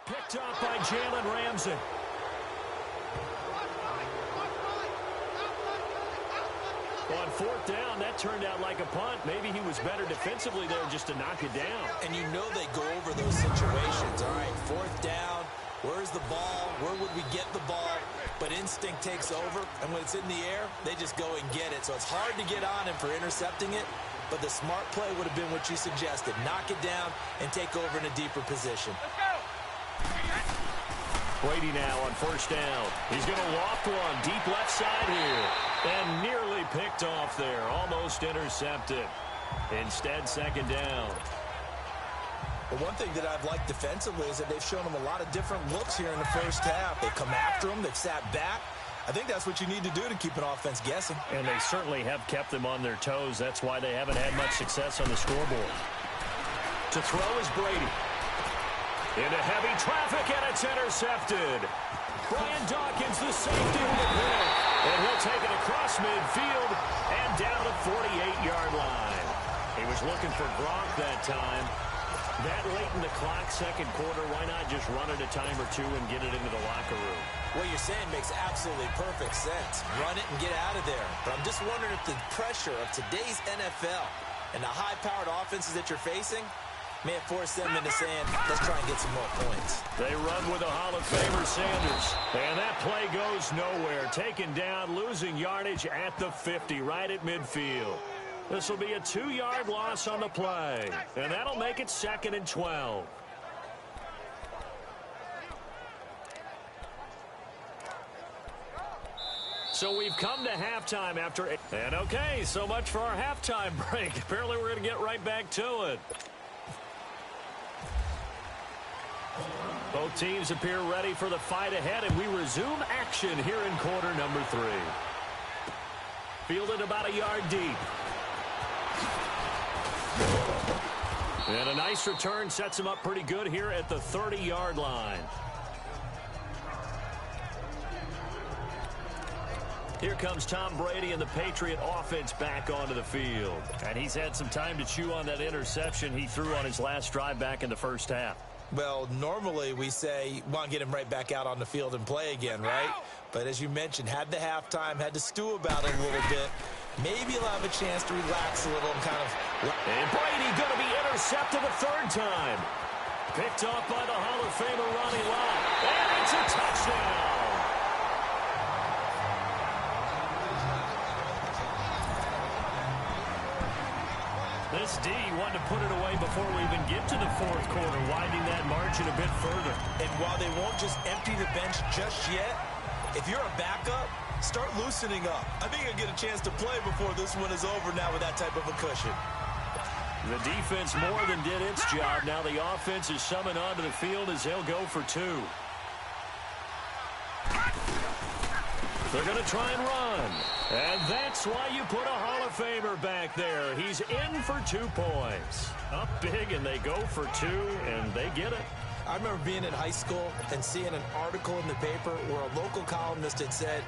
Picked up by Jalen Ramsey. On fourth down, that turned out like a punt. Maybe he was better defensively there just to knock it down. And you know they go over those situations. All right, fourth down, where's the ball? Where would we get the ball? But instinct takes over, and when it's in the air, they just go and get it. So it's hard to get on him for intercepting it, but the smart play would have been what you suggested. Knock it down and take over in a deeper position. Let's go. Brady now on first down. He's going to loft one deep left side here. And nearly picked off there. Almost intercepted. Instead, second down. But one thing that I've liked defensively is that they've shown them a lot of different looks here in the first half. They come after them. They've sat back. I think that's what you need to do to keep an offense guessing. And they certainly have kept them on their toes. That's why they haven't had much success on the scoreboard. To throw is Brady. Into heavy traffic, and it's intercepted. Brian Dawkins, the safety with the pick. And he'll take it across midfield and down the 48-yard line. He was looking for Gronk that time. That late in the clock, second quarter, why not just run it a time or two and get it into the locker room? What you're saying makes absolutely perfect sense. Run it and get out of there. But I'm just wondering if the pressure of today's NFL and the high-powered offenses that you're facing may have forced them into saying, let's try and get some more points. They run with a Hall of Famer, Sanders. And that play goes nowhere. Taken down, losing yardage at the 50, right at midfield. This will be a 2-yard loss on the play. And that'll make it 2nd and 12. So we've come to halftime after... And okay, so much for our halftime break. Apparently we're going to get right back to it. Both teams appear ready for the fight ahead, and we resume action here in quarter number 3. Fielded about a yard deep. And a nice return sets him up pretty good here at the 30-yard line. Here comes Tom Brady and the Patriot offense back onto the field. And he's had some time to chew on that interception he threw on his last drive back in the first half. Well, normally we say, want to get him right back out on the field and play again, right? But as you mentioned, had the halftime, had to stew about it a little bit. Maybe he'll have a chance to relax a little and kind of... And Brady going to be intercepted a third time. Picked off by the Hall of Famer Ronnie Lott. And it's a touchdown. This D wanted to put it away before we even get to the fourth quarter, widening that margin a bit further. And while they won't just empty the bench just yet, if you're a backup, start loosening up. I think you'll get a chance to play before this one is over now with that type of a cushion. The defense more than did its job. Now the offense is summoned onto the field as they'll go for 2. They're going to try and run. And that's why you put a Hall of Famer back there. He's in for 2 points. Up big, and they go for 2, and they get it. I remember being in high school and seeing an article in the paper where a local columnist had said,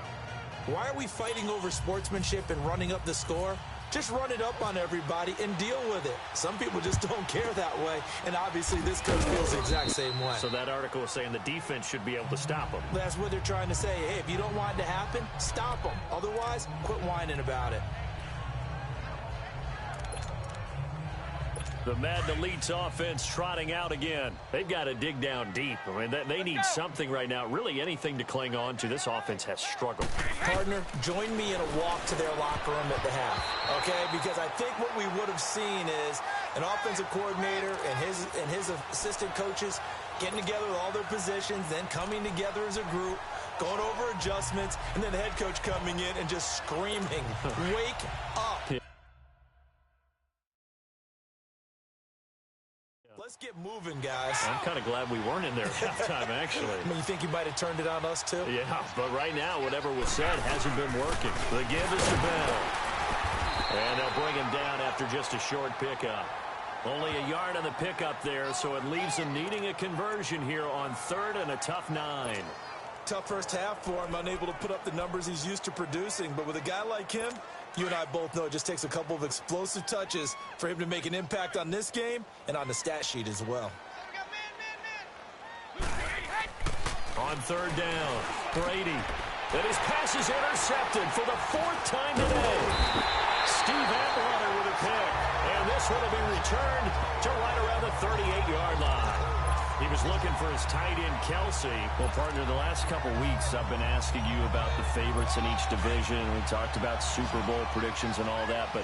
why are we fighting over sportsmanship and running up the score? Just run it up on everybody and deal with it. Some people just don't care that way, and obviously this coach feels the exact same way. So that article is saying the defense should be able to stop them. That's what they're trying to say. Hey, if you don't want it to happen, stop them. Otherwise, quit whining about it. The Madden Elite's offense trotting out again. They've got to dig down deep. I mean, they need something right now, really anything to cling on to. This offense has struggled. Partner, join me in a walk to their locker room at the half, okay? Because I think what we would have seen is an offensive coordinator and his assistant coaches getting together with all their positions, then coming together as a group, going over adjustments, and then the head coach coming in and just screaming, wake up. Let's get moving, guys. I'm kind of glad we weren't in there at halftime, actually. I mean, you think you might have turned it on us, too? Yeah, but right now, whatever was said hasn't been working. The give is to Bell. And they'll bring him down after just a short pickup. Only a yard on the pickup there, so it leaves him needing a conversion here on 3rd and a tough 9. Tough first half for him, unable to put up the numbers he's used to producing. But with a guy like him, you and I both know it just takes a couple of explosive touches for him to make an impact on this game and on the stat sheet as well. Man. On third down, Brady. And his pass is intercepted for the 4th time today. Steve Atwater with a pick. And this one will be returned to right around the 38-yard line. He was looking for his tight end, Kelsey. Well, partner, the last couple weeks I've been asking you about the favorites in each division. We talked about Super Bowl predictions and all that, but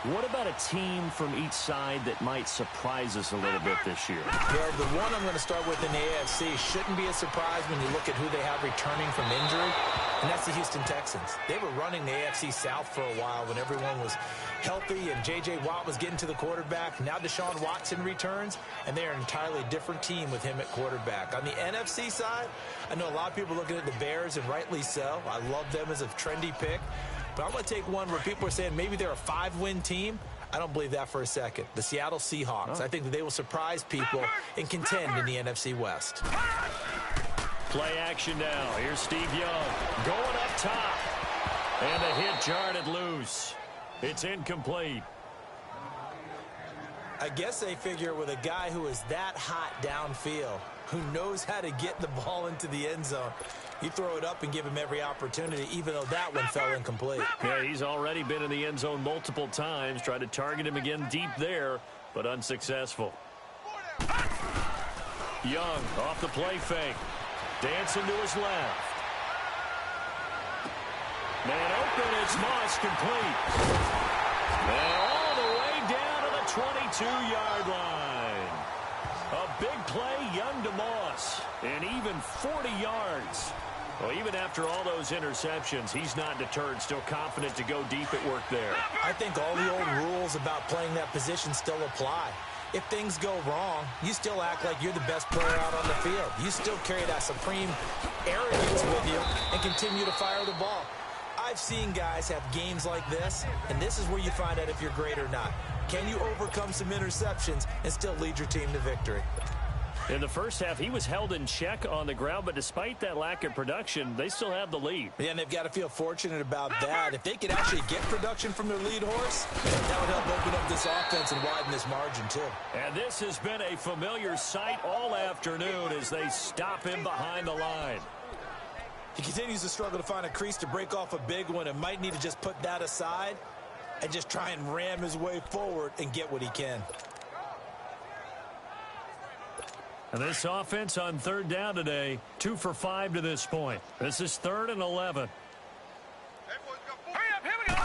what about a team from each side that might surprise us a little bit this year? Well, the one I'm going to start with in the AFC shouldn't be a surprise when you look at who they have returning from injury, and that's the Houston Texans. They were running the AFC South for a while when everyone was healthy and J.J. Watt was getting to the quarterback. Now Deshaun Watson returns, and they're an entirely different team with him at quarterback. On the NFC side, I know a lot of people are looking at the Bears, and rightly so. I love them as a trendy pick. But I'm going to take one where people are saying maybe they're a 5-win team. I don't believe that for a second. The Seattle Seahawks. I think that they will surprise people and contend in the NFC West. Play action now. Here's Steve Young going up top. And a hit jarred loose. It's incomplete. I guess they figure with a guy who is that hot downfield, who knows how to get the ball into the end zone, you throw it up and give him every opportunity, even though that one fell incomplete. Yeah, he's already been in the end zone multiple times. Tried to target him again deep there, but unsuccessful. Young off the play fake. Dancing to his left. Man open, it's Moss complete. And all the way down to the 22-yard line. A big play, Young to Moss. And even 40 yards. Well, even after all those interceptions, he's not deterred, still confident to go deep at work there. I think all the old rules about playing that position still apply. If things go wrong, you still act like you're the best player out on the field. You still carry that supreme arrogance with you and continue to fire the ball. I've seen guys have games like this, and this is where you find out if you're great or not. Can you overcome some interceptions and still lead your team to victory? In the first half, he was held in check on the ground, but despite that lack of production, they still have the lead. Yeah, and they've got to feel fortunate about that. If they could actually get production from their lead horse, that would help open up this offense and widen this margin, too. And this has been a familiar sight all afternoon as they stop him behind the line. He continues to struggle to find a crease to break off a big one and might need to just put that aside and just try and ram his way forward and get what he can. And this offense on third down today, 2 for 5 to this point. This is 3rd and 11. Hurry up, here we go.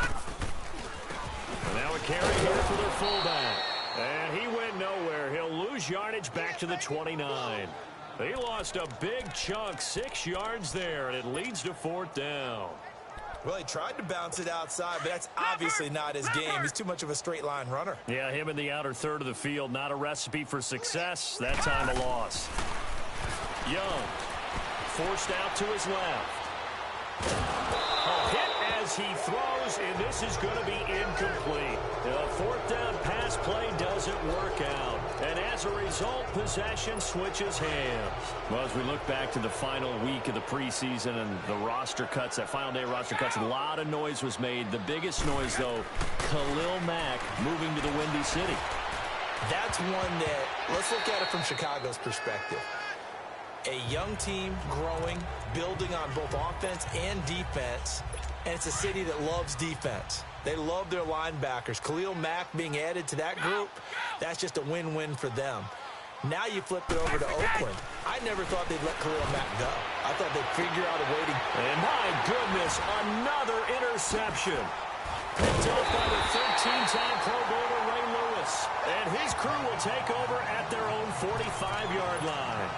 And now a carry here for their fullback. And he went nowhere. He'll lose yardage back to the 29. He lost a big chunk, 6 yards there, and it leads to 4th down. Well, he tried to bounce it outside, but that's obviously not his game. He's too much of a straight line runner. Yeah, him in the outer third of the field, not a recipe for success. That time a loss. Young, forced out to his left. A hit as he throws, and this is going to be incomplete. The 4th down pass play doesn't work out. And as a result, possession switches hands. Well, as we look back to the final week of the preseason and the roster cuts, that final day roster cuts, a lot of noise was made. The biggest noise, though, Khalil Mack moving to the Windy City. That's one that, let's look at it from Chicago's perspective. A young team growing, building on both offense and defense, and it's a city that loves defense. They love their linebackers. Khalil Mack being added to that group, that's just a win-win for them. Now you flip it over to Oakland. I never thought they'd let Khalil Mack go. I thought they'd figure out a way to... And my goodness, another interception. Picked up by the 13-time Pro Bowler Ray Lewis. And his crew will take over at their own 45-yard line.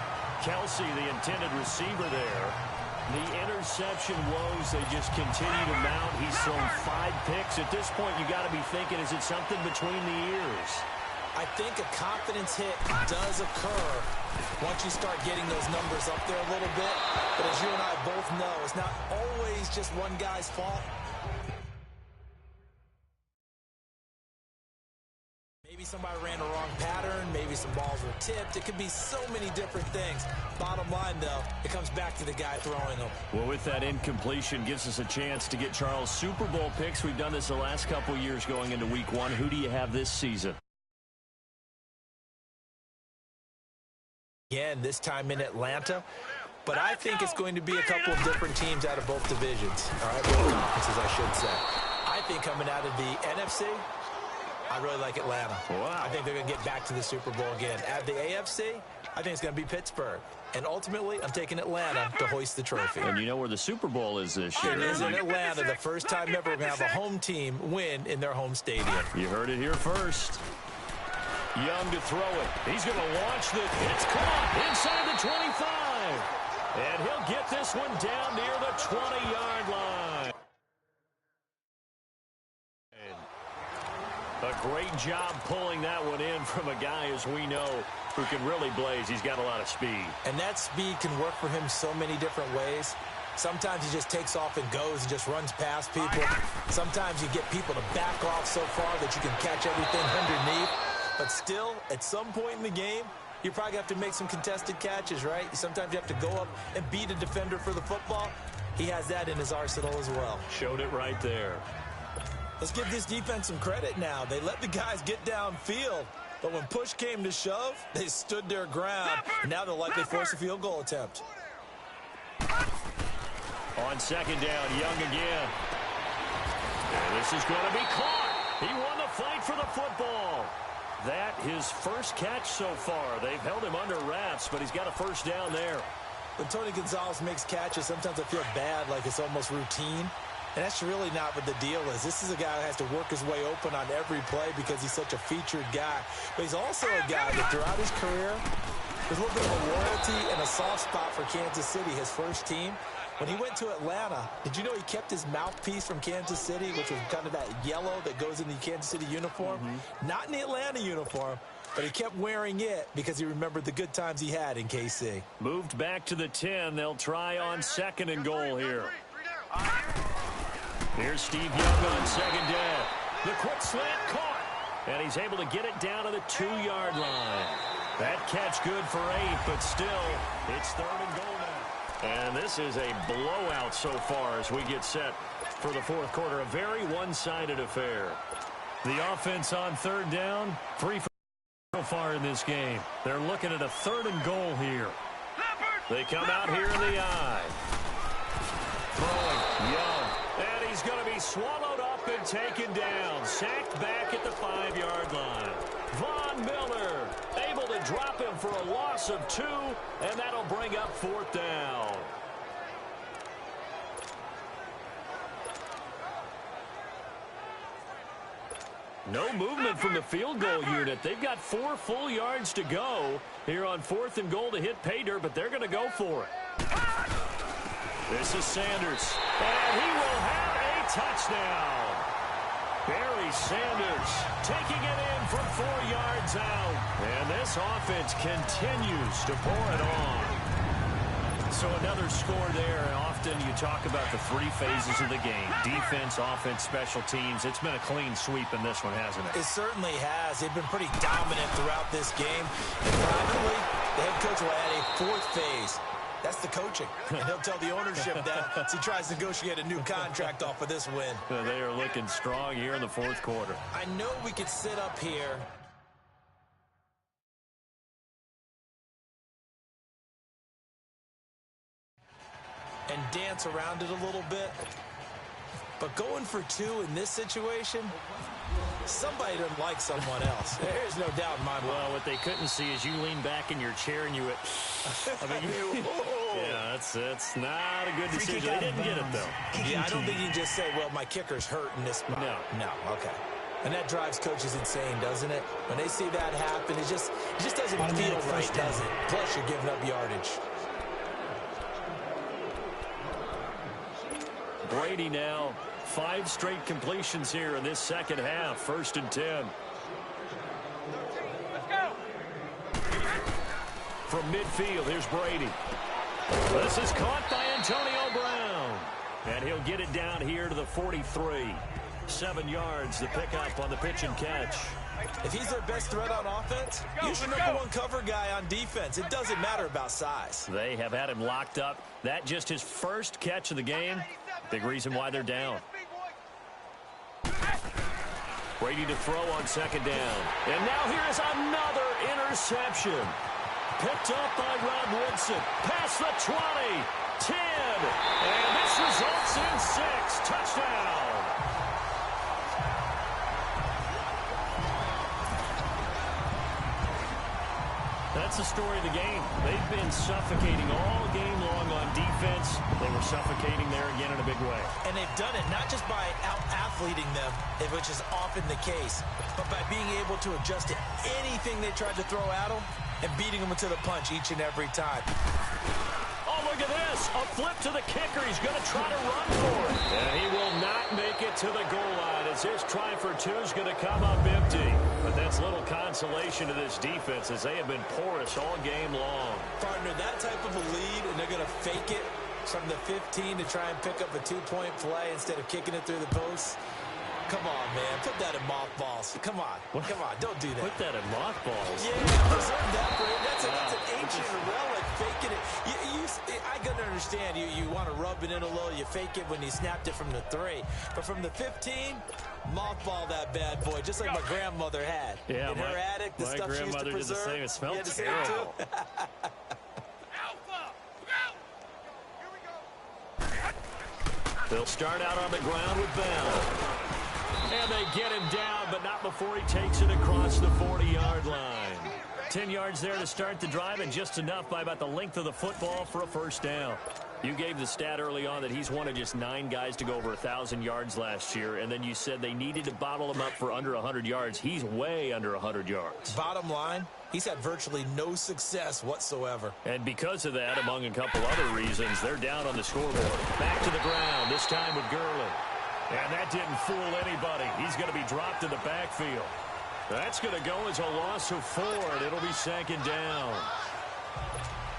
Kelsey, the intended receiver there. The interception woes, they just continue to mount. He's thrown 5 picks. At this point, you got to be thinking, is it something between the ears? I think a confidence hit does occur once you start getting those numbers up there a little bit. But as you and I both know, it's not always just one guy's fault. Maybe somebody ran a wrong pattern. Maybe some balls were tipped. It could be so many different things. Bottom line, though, it comes back to the guy throwing them. Well, with that incompletion, gives us a chance to get Charles Super Bowl picks. We've done this the last couple years going into week 1. Who do you have this season? Again, this time in Atlanta. but I think it's going to be a couple of different teams out of both divisions. All right, both conferences, I should say. I think coming out of the NFC, I really like Atlanta. Wow. I think they're going to get back to the Super Bowl again. Out of the AFC, I think it's going to be Pittsburgh. And ultimately, I'm taking Atlanta to hoist the trophy. And you know where the Super Bowl is this year. It is in Atlanta. The first time ever we're going to have a home team win in their home stadium. You heard it here first. Young to throw it. He's going to launch the... It's caught inside the 25. And he'll get this one down near the 20-yard line. A great job pulling that one in from a guy, as we know, who can really blaze. He's got a lot of speed. And that speed can work for him so many different ways. Sometimes he just takes off and goes and just runs past people. Sometimes you get people to back off so far that you can catch everything underneath. But still, at some point in the game, you probably have to make some contested catches, right? Sometimes you have to go up and beat a defender for the football. He has that in his arsenal as well. Showed it right there. Let's give this defense some credit now. They let the guys get downfield, but when push came to shove, they stood their ground. And now they'll likely force a field goal attempt. On second down, Young again. And this is going to be caught. He won the fight for the football. That his first catch so far. They've held him under wraps, but he's got a first down there. When Tony Gonzalez makes catches, sometimes I feel bad, like it's almost routine. And that's really not what the deal is. This is a guy who has to work his way open on every play because he's such a featured guy. But he's also a guy that throughout his career, there's a little bit of a loyalty and a soft spot for Kansas City, his first team. When he went to Atlanta, did you know he kept his mouthpiece from Kansas City, which was kind of that yellow that goes in the Kansas City uniform? Not in the Atlanta uniform, but he kept wearing it because he remembered the good times he had in KC. Moved back to the 10. They'll try on second and goal here. Here's Steve Young on second down. The quick slant caught. And he's able to get it down to the 2-yard line. That catch good for 8, but still, it's third and goal now. And this is a blowout so far as we get set for the fourth quarter. A very one-sided affair. The offense on third down, 3 for so far in this game. They're looking at a third and goal here. They come out here in the eye. Throwing, Young. And he's going to be swallowed up and taken down. Sacked back at the 5-yard line. Von Miller able to drop him for a loss of 2, and that'll bring up fourth down. No movement from the field goal unit. They've got 4 full yards to go here on fourth and goal to hit pay dirt, but they're going to go for it. This is Sanders, and he will have a touchdown. Barry Sanders taking it in from 4 yards out. And this offense continues to pour it on. So another score there, and often you talk about the 3 phases of the game. Defense, offense, special teams. It's been a clean sweep in this one, hasn't it? It certainly has. They've been pretty dominant throughout this game. And privately, the head coach will add a 4th phase. That's the coaching. And he'll tell the ownership that as he tries to negotiate a new contract off of this win. They are looking strong here in the fourth quarter. I know we could sit up here and dance around it a little bit, but going for 2 in this situation, somebody doesn't like someone else. There's no doubt in my mind. Well, what they couldn't see is you lean back in your chair and you went, yeah, that's not a good decision. They didn't get it, though. Yeah, I don't think you can just say, well, my kicker's hurt in this spot. No, okay. And that drives coaches insane, doesn't it? When they see that happen, it just doesn't feel right, does it? Plus, you're giving up yardage. Brady now, 5 straight completions here in this second half. 1st and 10. Let's go. From midfield, here's Brady. This is caught by Antonio Brown. And he'll get it down here to the 43. 7 yards, the pickup on the pitch and catch. If he's their best threat on offense, use your #1 cover guy on defense. It doesn't matter about size. They have had him locked up. That just his first catch of the game. Big reason why they're down. Brady to throw on second down. And now here's another interception. Picked up by Rod Woodson. Past the 20. 10. And this results in 6. Touchdown. That's the story of the game. They've been suffocating all game long on defense. They were suffocating there again in a big way. And they've done it not just by out-athleting them, which is often the case, but by being able to adjust to anything they tried to throw at them and beating them into the punch each and every time. Oh, look at this. A flip to the kicker. He's going to try to run for it. And he will not make it to the goal line as his try for 2 is going to come up empty. But that's little consolation to this defense as they have been porous all game long. Partner, that type of a lead, and they're going to fake it from the 15 to try and pick up a 2-point play instead of kicking it through the posts. Come on, man. Put that in mothballs. Come on. What? Come on. Don't do that. Put that in mothballs. Yeah, preserve that for him. That's an ancient relic, faking it. I can understand. You want to rub it in a little. You fake it when you snapped it from the 3. But from the 15, mothball that bad boy, just like my grandmother had. Yeah, in her attic, the stuff she used to preserve. Did the same. It smelled terrible. They'll start out on the ground with Bell. And they get him down, but not before he takes it across the 40-yard line. 10 yards there to start the drive, and just enough by about the length of the football for a first down. You gave the stat early on that he's one of just 9 guys to go over 1,000 yards last year, and then you said they needed to bottle him up for under 100 yards. He's way under 100 yards. Bottom line, he's had virtually no success whatsoever. And because of that, among a couple other reasons, they're down on the scoreboard. Back to the ground, this time with Gurley. And that didn't fool anybody. He's going to be dropped in the backfield. That's going to go as a loss of 4, and it'll be 2nd down.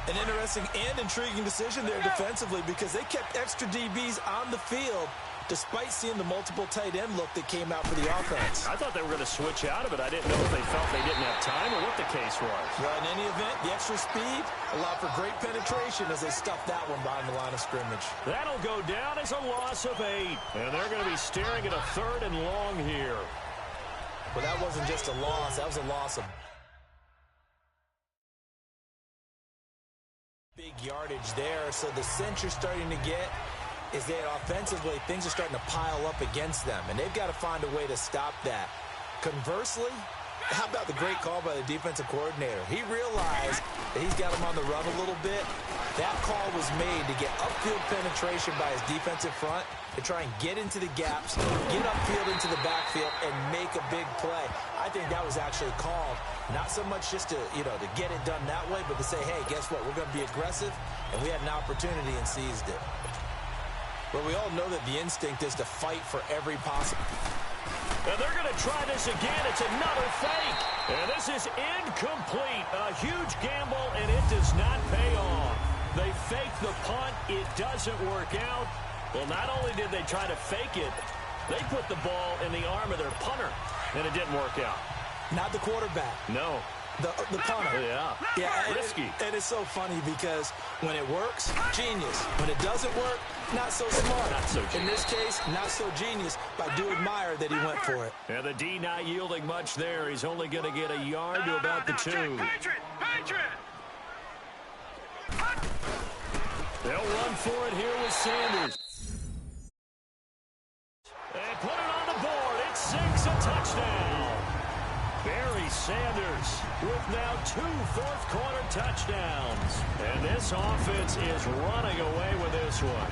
An interesting and intriguing decision there defensively because they kept extra DBs on the field despite seeing the multiple tight end look that came out for the offense. I thought they were going to switch out of it. I didn't know if they felt they didn't have time or what the case was. Well, in any event, the extra speed allowed for great penetration as they stuffed that one behind the line of scrimmage. That'll go down as a loss of 8. And they're going to be staring at a 3rd and long here. Well, that wasn't just a loss. That was a loss of big yardage there. So the sense you're starting to get is that offensively things are starting to pile up against them, and they've got to find a way to stop that. Conversely, how about the great call by the defensive coordinator? He realized that he's got him on the run a little bit. That call was made to get upfield penetration by his defensive front to try and get into the gaps, get upfield into the backfield, and make a big play. I think that was actually called not so much just to, to get it done that way, but to say, hey, guess what? We're going to be aggressive, and we had an opportunity and seized it. But we all know that the instinct is to fight for every possible. And they're going to try this again. It's another fake. And this is incomplete. A huge gamble, and it does not pay off. They fake the punt. It doesn't work out. Well, not only did they try to fake it, they put the ball in the arm of their punter, and it didn't work out. Not the quarterback. No. The punter. Yeah. Risky. And it's so funny because when it works, genius. When it doesn't work, not so smart. Not so genius. In this case, not so genius, but I do admire that he went for it. And the D not yielding much there. He's only going to get a yard to about the 2. Patriot! They'll run for it here with Sanders. They put it on the board. It sinks a touchdown. Barry Sanders with now 2 fourth-quarter touchdowns. And this offense is running away with this one.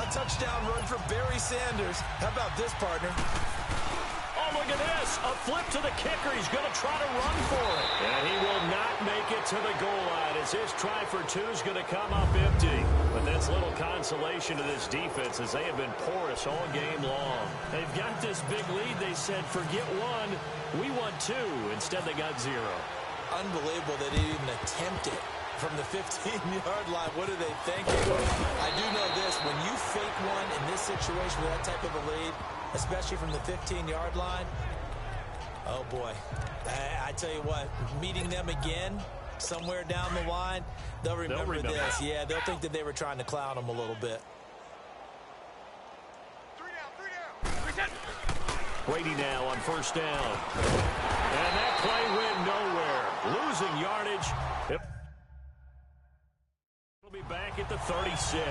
A touchdown run for Barry Sanders. How about this, partner? Oh, look at this. A flip to the kicker. He's going to try to run for it. And he will not make it to the goal line as his try for 2 is going to come up empty. But that's little consolation to this defense as they have been porous all game long. They've got this big lead. They said, forget 1. We want 2. Instead, they got 0. Unbelievable that he even attempted from the 15-yard line. What are they thinking? I do know this. When you fake one in this situation with that type of a lead, especially from the 15-yard line, oh, boy. I tell you what, meeting them again somewhere down the line, they'll remember this. Yeah, they'll think that they were trying to clown them a little bit. 3 down. Brady now on first down. And that play went nowhere. Lose losing yardage. Yep. He'll be back at the 36.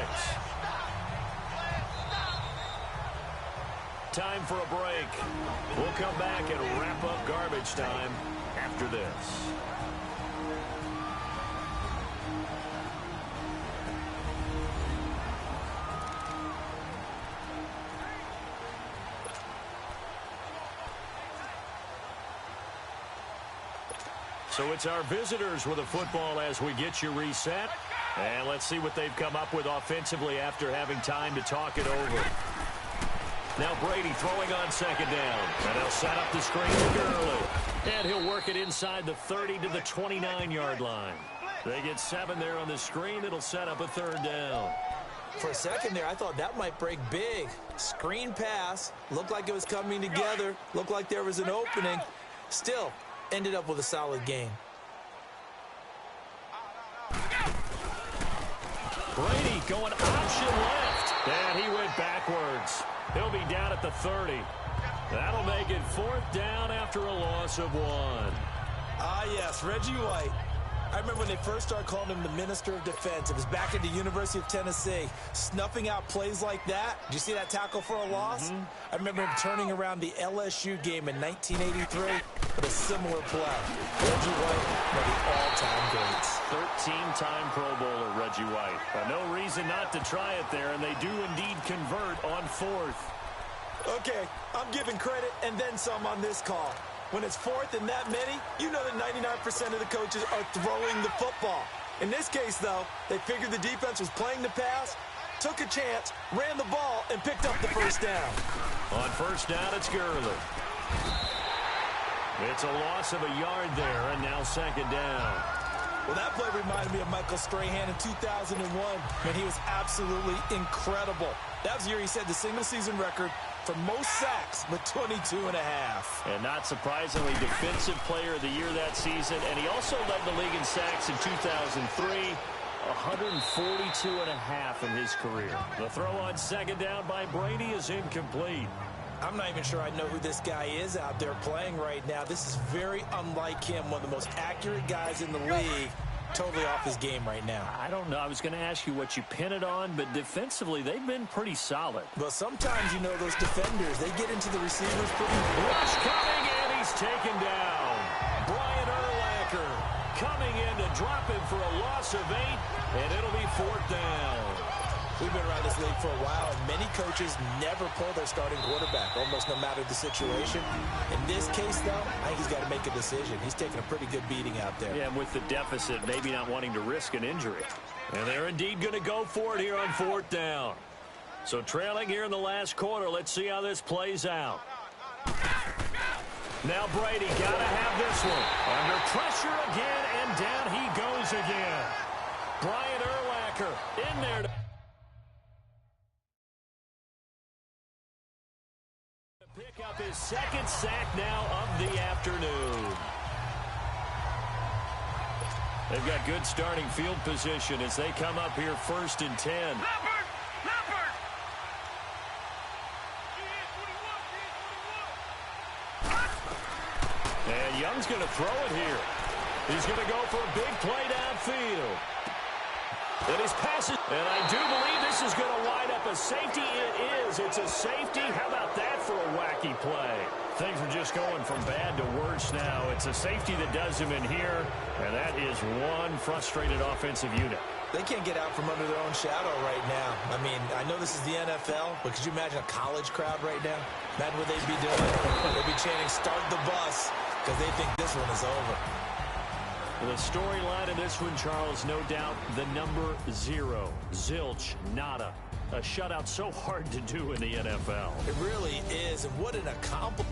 Time for a break. We'll come back and wrap up garbage time after this. So it's our visitors with a football as we get you reset. And let's see what they've come up with offensively after having time to talk it over. Now Brady throwing on second down. And they'll set up the screen to Gurley. And he'll work it inside the 30 to the 29-yard line. They get 7 there on the screen. It'll set up a third down. For a second there, I thought that might break big. Screen pass. Looked like it was coming together. Looked like there was an opening. Still, ended up with a solid game. Brady going option left. And he went backwards. He'll be down at the 30. That'll make it 4th down after a loss of 1. Ah, yes, Reggie White. I remember when they first started calling him the Minister of Defense. It was back at the University of Tennessee. Snuffing out plays like that. Did you see that tackle for a loss? I remember him turning around the LSU game in 1983 with a similar play. Reggie White, one of the all-time greats. 13-time Pro Bowler Reggie White. No reason not to try it there, and they do indeed convert on 4th. Okay, I'm giving credit and then some on this call. When it's 4th and that many, you know that 99% of the coaches are throwing the football. In this case, though, they figured the defense was playing the pass, took a chance, ran the ball, and picked up the first down. On first down, it's Gurley. It's a loss of a yard there, and now second down. Well, that play reminded me of Michael Strahan in 2001 when he was absolutely incredible. That was the year he set the single-season record for most sacks with 22 and a half. And not surprisingly, Defensive Player of the Year that season. And he also led the league in sacks in 2003, 142 and a half in his career. The throw on second down by Brady is incomplete. I'm not even sure I know who this guy is out there playing right now. This is very unlike him, one of the most accurate guys in the league. Totally off his game right now. I don't know. I was going to ask you what you pin it on, but defensively, they've been pretty solid. Well, sometimes, you know, those defenders, they get into the receivers pretty good. Rush coming in. He's taken down. Brian Urlacher coming in to drop him for a loss of 8, and it'll be 4th down. We've been around this league for a while, and many coaches never pull their starting quarterback, almost no matter the situation. In this case, though, I think he's got to make a decision. He's taking a pretty good beating out there. Yeah, with the deficit, maybe not wanting to risk an injury. And they're indeed going to go for it here on 4th down. So trailing here in the last quarter, let's see how this plays out. Now Brady got to have this one. Under pressure again, and down he goes again. Brian Urlacher in there to pick up his second sack now of the afternoon. They've got good starting field position as they come up here 1st and 10. And Young's going to throw it here. He's going to go for a big play downfield. And his passes, and I do believe this is going to wind up a safety. It is. It's a safety. How about that for a wacky play? Things are just going from bad to worse now. It's a safety that does him in here, and that is one frustrated offensive unit. They can't get out from under their own shadow right now. I mean, I know this is the NFL, but could you imagine a college crowd right now? Imagine what they'd be doing. They'd be chanting, "Start the bus," because they think this one is over. The storyline in this one, Charles, no doubt the number 0. Zilch, nada. A shutout so hard to do in the NFL. It really is, and what an accomplishment.